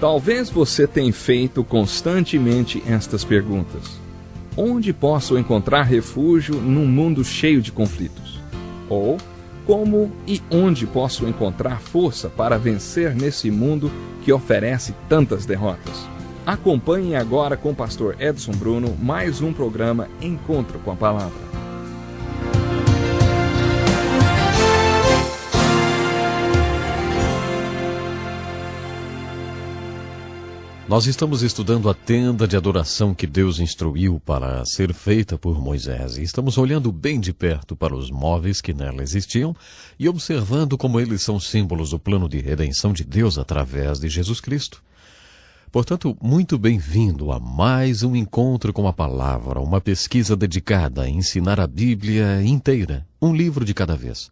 Talvez você tenha feito constantemente estas perguntas. Onde posso encontrar refúgio num mundo cheio de conflitos? Ou, como e onde posso encontrar força para vencer nesse mundo que oferece tantas derrotas? Acompanhe agora com o pastor Edson Bruno mais um programa Encontro com a Palavra. Nós estamos estudando a tenda de adoração que Deus instruiu para ser feita por Moisés. E estamos olhando bem de perto para os móveis que nela existiam e observando como eles são símbolos do plano de redenção de Deus através de Jesus Cristo. Portanto, muito bem-vindo a mais um encontro com a palavra, uma pesquisa dedicada a ensinar a Bíblia inteira, um livro de cada vez.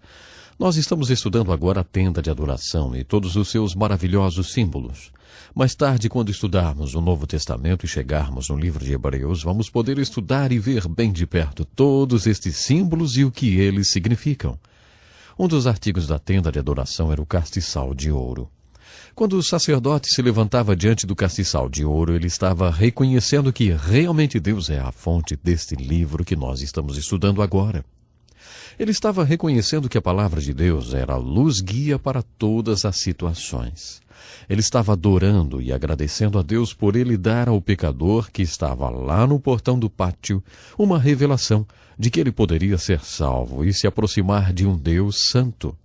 Nós estamos estudando agora a tenda de adoração e todos os seus maravilhosos símbolos. Mais tarde, quando estudarmos o Novo Testamento e chegarmos no livro de Hebreus, vamos poder estudar e ver bem de perto todos estes símbolos e o que eles significam. Um dos artigos da tenda de adoração era o castiçal de ouro. Quando o sacerdote se levantava diante do castiçal de ouro, ele estava reconhecendo que realmente Deus é a fonte deste livro que nós estamos estudando agora. Ele estava reconhecendo que a palavra de Deus era a luz guia para todas as situações. Ele estava adorando e agradecendo a Deus por ele dar ao pecador que estava lá no portão do pátio uma revelação de que ele poderia ser salvo e se aproximar de um Deus santo.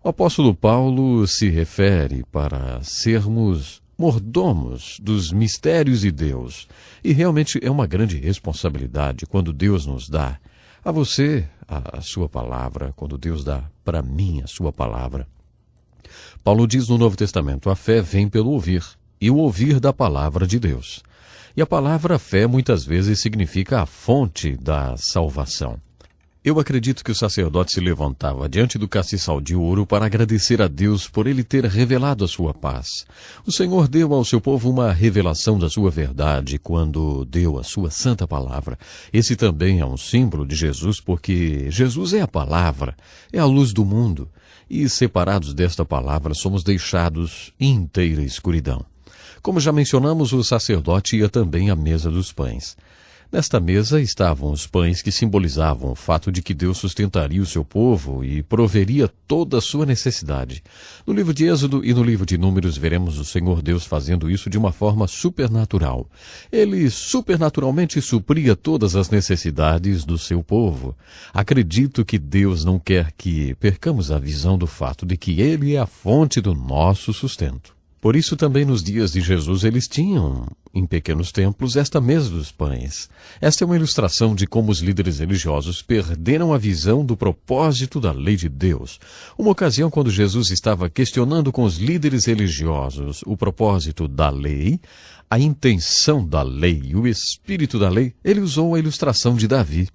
O apóstolo Paulo se refere para sermos mordomos dos mistérios de Deus. E realmente é uma grande responsabilidade quando Deus nos dá a você a sua palavra, quando Deus dá para mim a sua palavra. Paulo diz no Novo Testamento, a fé vem pelo ouvir, e o ouvir da palavra de Deus. E a palavra fé muitas vezes significa a fonte da salvação. Eu acredito que o sacerdote se levantava diante do castiçal de ouro para agradecer a Deus por ele ter revelado a sua paz. O Senhor deu ao seu povo uma revelação da sua verdade quando deu a sua santa palavra. Esse também é um símbolo de Jesus, porque Jesus é a palavra, é a luz do mundo. E separados desta palavra somos deixados em inteira escuridão. Como já mencionamos, o sacerdote ia também à mesa dos pães. Nesta mesa estavam os pães que simbolizavam o fato de que Deus sustentaria o seu povo e proveria toda a sua necessidade. No livro de Êxodo e no livro de Números veremos o Senhor Deus fazendo isso de uma forma supernatural. Ele supernaturalmente supria todas as necessidades do seu povo. Acredito que Deus não quer que percamos a visão do fato de que Ele é a fonte do nosso sustento. Por isso também nos dias de Jesus eles tinham, em pequenos templos, esta mesa dos pães. Esta é uma ilustração de como os líderes religiosos perderam a visão do propósito da lei de Deus. Uma ocasião quando Jesus estava questionando com os líderes religiosos o propósito da lei, a intenção da lei e o espírito da lei, ele usou a ilustração de Davi.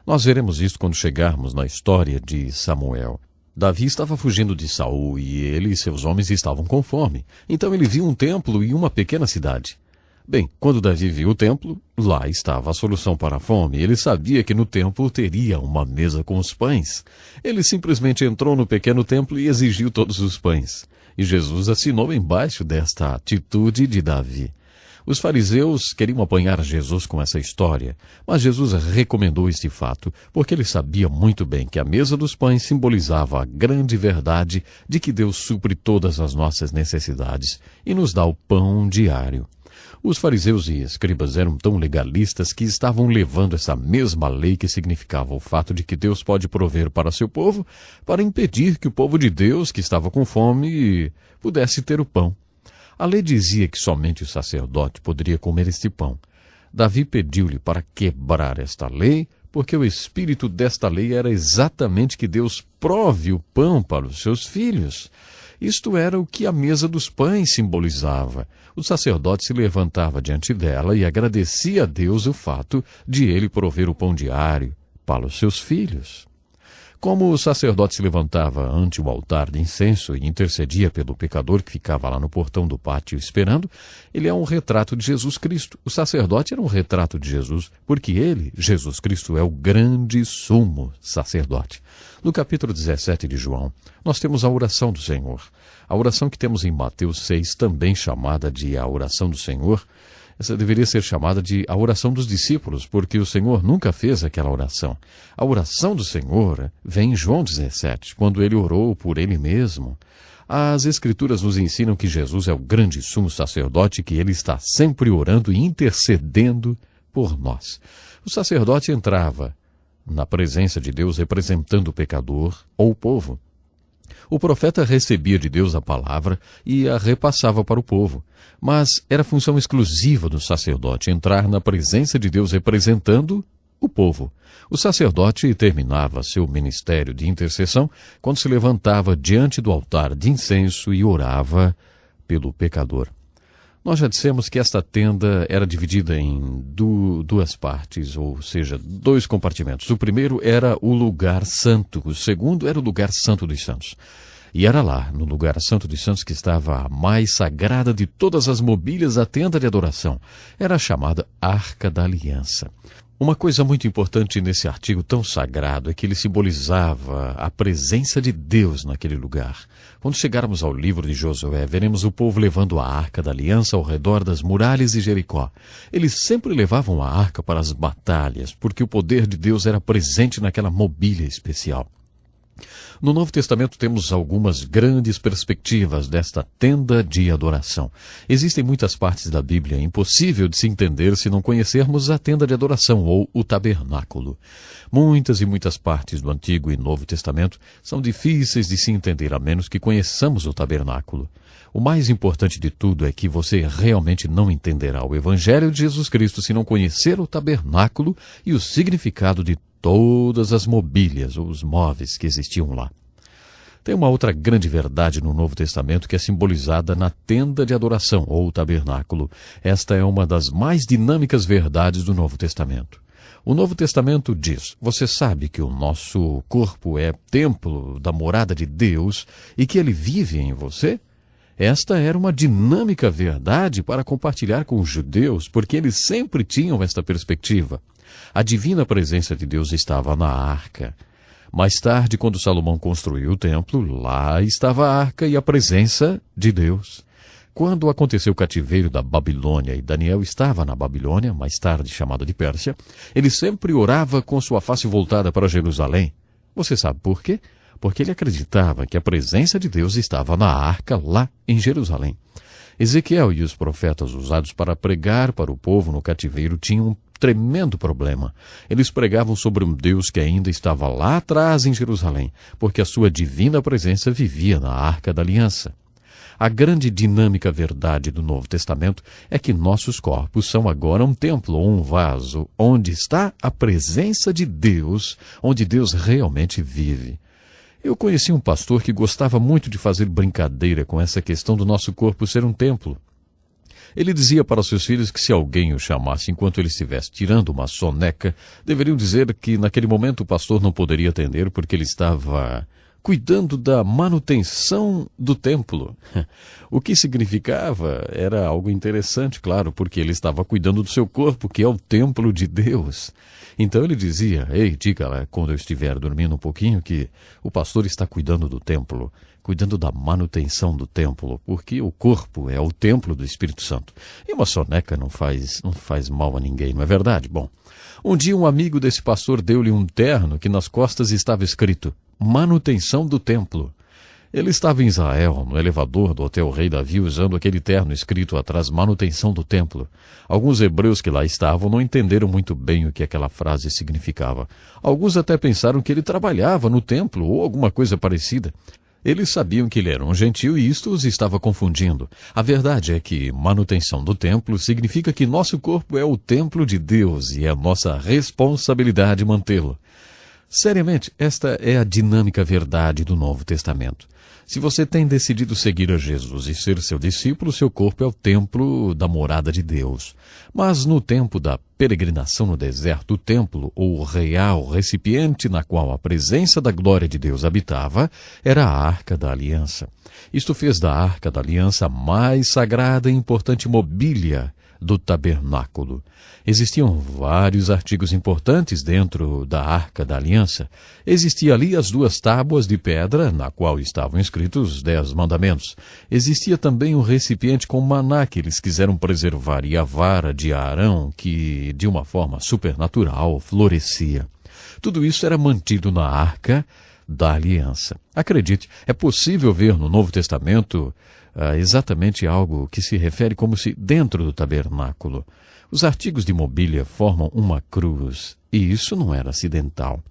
Nós veremos isso quando chegarmos na história de Samuel. Davi estava fugindo de Saul e ele e seus homens estavam com fome. Então ele viu um templo e uma pequena cidade. Bem, quando Davi viu o templo, lá estava a solução para a fome. Ele sabia que no templo teria uma mesa com os pães. Ele simplesmente entrou no pequeno templo e exigiu todos os pães. E Jesus assinou embaixo desta atitude de Davi. Os fariseus queriam apanhar Jesus com essa história, mas Jesus recomendou este fato, porque ele sabia muito bem que a mesa dos pães simbolizava a grande verdade de que Deus supre todas as nossas necessidades e nos dá o pão diário. Os fariseus e escribas eram tão legalistas que estavam levando essa mesma lei que significava o fato de que Deus pode prover para seu povo, para impedir que o povo de Deus, que estava com fome, pudesse ter o pão. A lei dizia que somente o sacerdote poderia comer este pão. Davi pediu-lhe para quebrar esta lei, porque o espírito desta lei era exatamente que Deus prove o pão para os seus filhos. Isto era o que a mesa dos pães simbolizava. O sacerdote se levantava diante dela e agradecia a Deus o fato de ele prover o pão diário para os seus filhos. Como o sacerdote se levantava ante o altar de incenso e intercedia pelo pecador que ficava lá no portão do pátio esperando, ele é um retrato de Jesus Cristo. O sacerdote era um retrato de Jesus, porque ele, Jesus Cristo, é o grande sumo sacerdote. No capítulo 17 de João, nós temos a oração do Senhor. A oração que temos em Mateus 6, também chamada de a oração do Senhor, essa deveria ser chamada de a oração dos discípulos, porque o Senhor nunca fez aquela oração. A oração do Senhor vem em João 17, quando ele orou por ele mesmo. As Escrituras nos ensinam que Jesus é o grande sumo sacerdote, que ele está sempre orando e intercedendo por nós. O sacerdote entrava na presença de Deus representando o pecador ou o povo. O profeta recebia de Deus a palavra e a repassava para o povo, mas era função exclusiva do sacerdote entrar na presença de Deus representando o povo. O sacerdote terminava seu ministério de intercessão quando se levantava diante do altar de incenso e orava pelo pecador. Nós já dissemos que esta tenda era dividida em duas partes, ou seja, 2 compartimentos. O primeiro era o lugar santo, o segundo era o lugar santo dos santos. E era lá, no lugar santo dos santos, que estava a mais sagrada de todas as mobílias, a tenda de adoração. Era a chamada Arca da Aliança. Uma coisa muito importante nesse artigo tão sagrado é que ele simbolizava a presença de Deus naquele lugar. Quando chegarmos ao livro de Josué, veremos o povo levando a Arca da Aliança ao redor das muralhas de Jericó. Eles sempre levavam a arca para as batalhas, porque o poder de Deus era presente naquela mobília especial. No Novo Testamento temos algumas grandes perspectivas desta tenda de adoração. Existem muitas partes da Bíblia impossível de se entender se não conhecermos a tenda de adoração ou o tabernáculo. Muitas e muitas partes do Antigo e Novo Testamento são difíceis de se entender a menos que conheçamos o tabernáculo. O mais importante de tudo é que você realmente não entenderá o Evangelho de Jesus Cristo se não conhecer o tabernáculo e o significado de todas as mobílias ou os móveis que existiam lá. Tem uma outra grande verdade no Novo Testamento que é simbolizada na tenda de adoração ou tabernáculo. Esta é uma das mais dinâmicas verdades do Novo Testamento. O Novo Testamento diz: você sabe que o nosso corpo é templo da morada de Deus e que ele vive em você? Esta era uma dinâmica verdade para compartilhar com os judeus, porque eles sempre tinham esta perspectiva. A divina presença de Deus estava na arca. Mais tarde, quando Salomão construiu o templo, lá estava a arca e a presença de Deus. Quando aconteceu o cativeiro da Babilônia e Daniel estava na Babilônia, mais tarde chamada de Pérsia, ele sempre orava com sua face voltada para Jerusalém. Você sabe por quê? Porque ele acreditava que a presença de Deus estava na arca lá em Jerusalém. Ezequiel e os profetas usados para pregar para o povo no cativeiro tinham um tremendo problema. Eles pregavam sobre um Deus que ainda estava lá atrás em Jerusalém, porque a sua divina presença vivia na Arca da Aliança. A grande dinâmica verdade do Novo Testamento é que nossos corpos são agora um templo ou um vaso, onde está a presença de Deus, onde Deus realmente vive. Eu conheci um pastor que gostava muito de fazer brincadeira com essa questão do nosso corpo ser um templo. Ele dizia para seus filhos que se alguém o chamasse enquanto ele estivesse tirando uma soneca, deveriam dizer que naquele momento o pastor não poderia atender porque ele estava cuidando da manutenção do templo. O que significava era algo interessante, claro, porque ele estava cuidando do seu corpo, que é o templo de Deus. Então ele dizia: ei, diga lá quando eu estiver dormindo um pouquinho que o pastor está cuidando do templo, cuidando da manutenção do templo, porque o corpo é o templo do Espírito Santo. E uma soneca não faz mal a ninguém, não é verdade? Bom, um dia um amigo desse pastor deu-lhe um terno que nas costas estava escrito: manutenção do templo. Ele estava em Israel, no elevador do Hotel Rei Davi, usando aquele terno escrito atrás: manutenção do templo. Alguns hebreus que lá estavam não entenderam muito bem o que aquela frase significava. Alguns até pensaram que ele trabalhava no templo ou alguma coisa parecida. Eles sabiam que ele era um gentio e isto os estava confundindo. A verdade é que manutenção do templo significa que nosso corpo é o templo de Deus e é nossa responsabilidade mantê-lo. Seriamente, esta é a dinâmica verdade do Novo Testamento. Se você tem decidido seguir a Jesus e ser seu discípulo, seu corpo é o templo da morada de Deus. Mas no tempo da peregrinação no deserto, o templo, ou o real recipiente na qual a presença da glória de Deus habitava, era a Arca da Aliança. Isto fez da Arca da Aliança a mais sagrada e importante mobília do tabernáculo. Existiam vários artigos importantes dentro da Arca da Aliança. Existia ali as 2 tábuas de pedra, na qual estavam escritos os 10 mandamentos. Existia também um recipiente com maná que eles quiseram preservar e a vara de Arão, que de uma forma supernatural florescia. Tudo isso era mantido na Arca da Aliança. Acredite, é possível ver no Novo Testamento exatamente algo que se refere como se dentro do tabernáculo. Os artigos de mobília formam uma cruz, e isso não era acidental.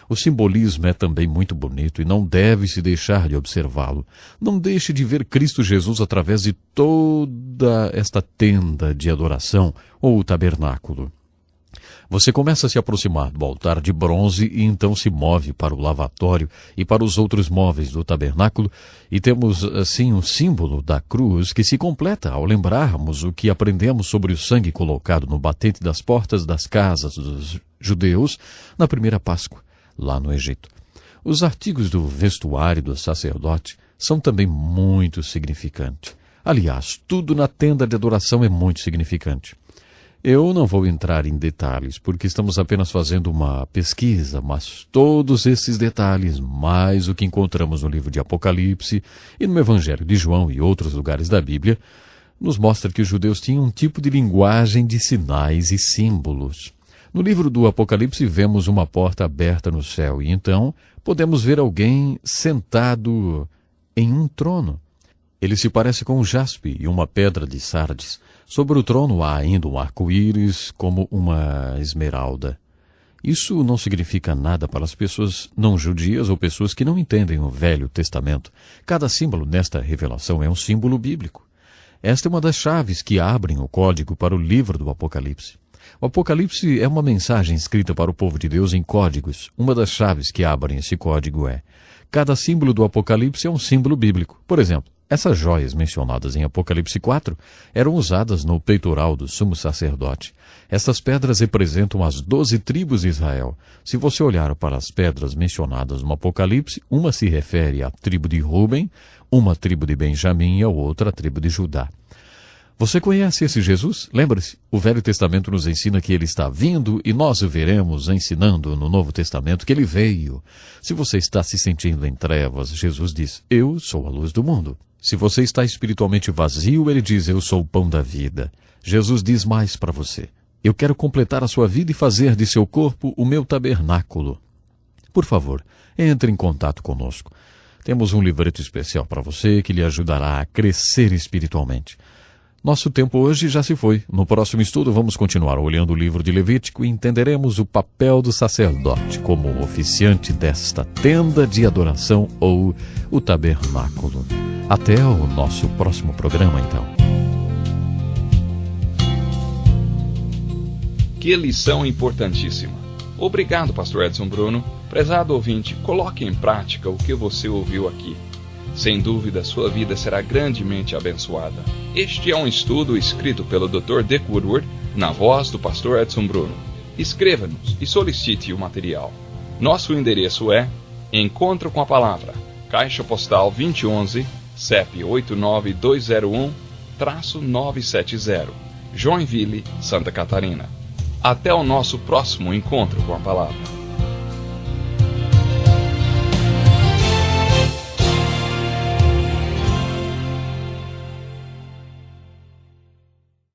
O simbolismo é também muito bonito e não deve-se deixar de observá-lo. Não deixe de ver Cristo Jesus através de toda esta tenda de adoração ou tabernáculo. Você começa a se aproximar do altar de bronze e então se move para o lavatório e para os outros móveis do tabernáculo, e temos assim um símbolo da cruz que se completa ao lembrarmos o que aprendemos sobre o sangue colocado no batente das portas das casas dos judeus na primeira Páscoa, lá no Egito. Os artigos do vestuário do sacerdote são também muito significantes. Aliás, tudo na tenda de adoração é muito significante. Eu não vou entrar em detalhes, porque estamos apenas fazendo uma pesquisa, mas todos esses detalhes, mais o que encontramos no livro de Apocalipse e no Evangelho de João e outros lugares da Bíblia, nos mostra que os judeus tinham um tipo de linguagem de sinais e símbolos. No livro do Apocalipse vemos uma porta aberta no céu e então podemos ver alguém sentado em um trono. Ele se parece com um jaspe e uma pedra de sardes. Sobre o trono há ainda um arco-íris como uma esmeralda. Isso não significa nada para as pessoas não judias ou pessoas que não entendem o Velho Testamento. Cada símbolo nesta revelação é um símbolo bíblico. Esta é uma das chaves que abrem o código para o livro do Apocalipse. O Apocalipse é uma mensagem escrita para o povo de Deus em códigos. Uma das chaves que abrem esse código é: cada símbolo do Apocalipse é um símbolo bíblico. Por exemplo, essas joias mencionadas em Apocalipse 4 eram usadas no peitoral do sumo sacerdote. Estas pedras representam as 12 tribos de Israel. Se você olhar para as pedras mencionadas no Apocalipse, uma se refere à tribo de Ruben, uma tribo de Benjamim e a outra à tribo de Judá. Você conhece esse Jesus? Lembre-se, o Velho Testamento nos ensina que ele está vindo e nós o veremos ensinando no Novo Testamento que ele veio. Se você está se sentindo em trevas, Jesus diz: eu sou a luz do mundo. Se você está espiritualmente vazio, ele diz: eu sou o pão da vida. Jesus diz mais para você: eu quero completar a sua vida e fazer de seu corpo o meu tabernáculo. Por favor, entre em contato conosco. Temos um livreto especial para você que lhe ajudará a crescer espiritualmente. Nosso tempo hoje já se foi. No próximo estudo vamos continuar olhando o livro de Levítico e entenderemos o papel do sacerdote como oficiante desta tenda de adoração ou o tabernáculo. Até o nosso próximo programa, então. Que lição importantíssima. Obrigado, Pastor Edson Bruno. Prezado ouvinte, coloque em prática o que você ouviu aqui. Sem dúvida, sua vida será grandemente abençoada. Este é um estudo escrito pelo Dr. Dick Woodward, na voz do Pastor Edson Bruno. Escreva-nos e solicite o material. Nosso endereço é Encontro com a Palavra, Caixa Postal 2011, CEP 89201-970, Joinville, Santa Catarina. Até o nosso próximo Encontro com a Palavra.